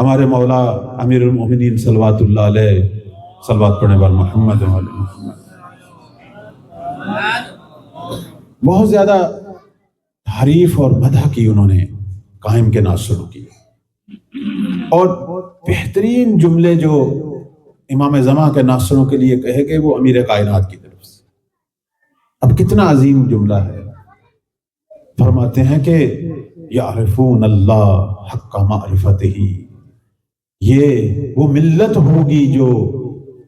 ہمارے مولا امیر المومنین صلوات اللہ علیہ، صلوات پڑھنے والے محمد و آل محمد، بہت زیادہ تعریف اور مدح کی انہوں نے قائم کے ناز شروع کی، اور بہترین جملے جو امام زمان کے ناصروں کے لیے کہے گئے وہ امیر کائنات کی طرف سے۔ اب کتنا عظیم جملہ ہے، فرماتے ہیں کہ یعرفون اللہ حق معرفتہ، یہ وہ ملت ہوگی جو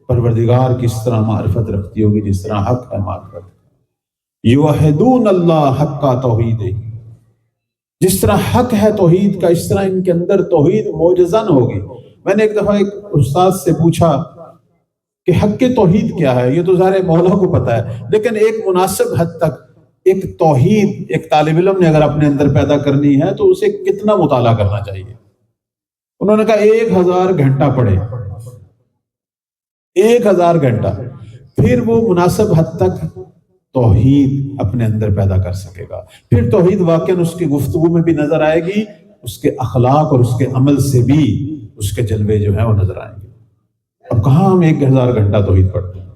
پروردگار کی اس طرح معرفت رکھتی ہوگی جس طرح حق ہے معرفت۔ یوحدون اللہ حق کا توحید، جس طرح حق ہے توحید کا اس طرح ان کے اندر توحید موجزن ہوگی۔ میں نے ایک دفعہ ایک استاد سے پوچھا کہ حق کے توحید کیا ہے، یہ تو ظاہر مولا کو پتا ہے، لیکن ایک مناسب حد تک ایک توحید ایک طالب علم نے اگر اپنے اندر پیدا کرنی ہے تو اسے کتنا مطالعہ کرنا چاہیے؟ انہوں نے کہا 1000 گھنٹہ پڑھے، 1000 گھنٹہ، پھر وہ مناسب حد تک توحید اپنے اندر پیدا کر سکے گا۔ پھر توحید واقعاً اس کی گفتگو میں بھی نظر آئے گی، اس کے اخلاق اور اس کے عمل سے بھی اس کے جلوے جو ہیں وہ نظر آئیں گے۔ اب کہاں ہم 1000 گھنٹہ توحید پڑھتے ہیں؟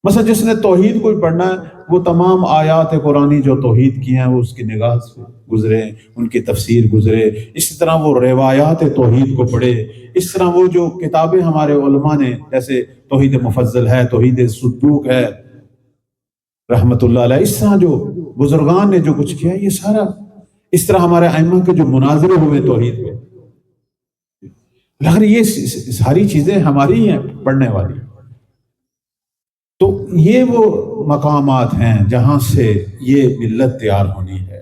مثلا جس نے توحید کو پڑھنا ہے وہ تمام آیات قرآنی جو توحید کی ہیں وہ اس کی نگاہ سے گزرے، ان کی تفسیر گزرے، اسی طرح وہ روایات توحید کو پڑھے، اس طرح وہ جو کتابیں ہمارے علماء نے جیسے توحید مفضل ہے، توحید صدوق ہے رحمت اللہ علیہ، اس طرح جو بزرگان نے جو کچھ کیا یہ سارا، اس طرح ہمارے ائمہ کے جو مناظرے ہوئے توحید پہ، لگر یہ ساری چیزیں ہماری ہیں پڑھنے والی۔ تو یہ وہ مقامات ہیں جہاں سے یہ ملت تیار ہونی ہے۔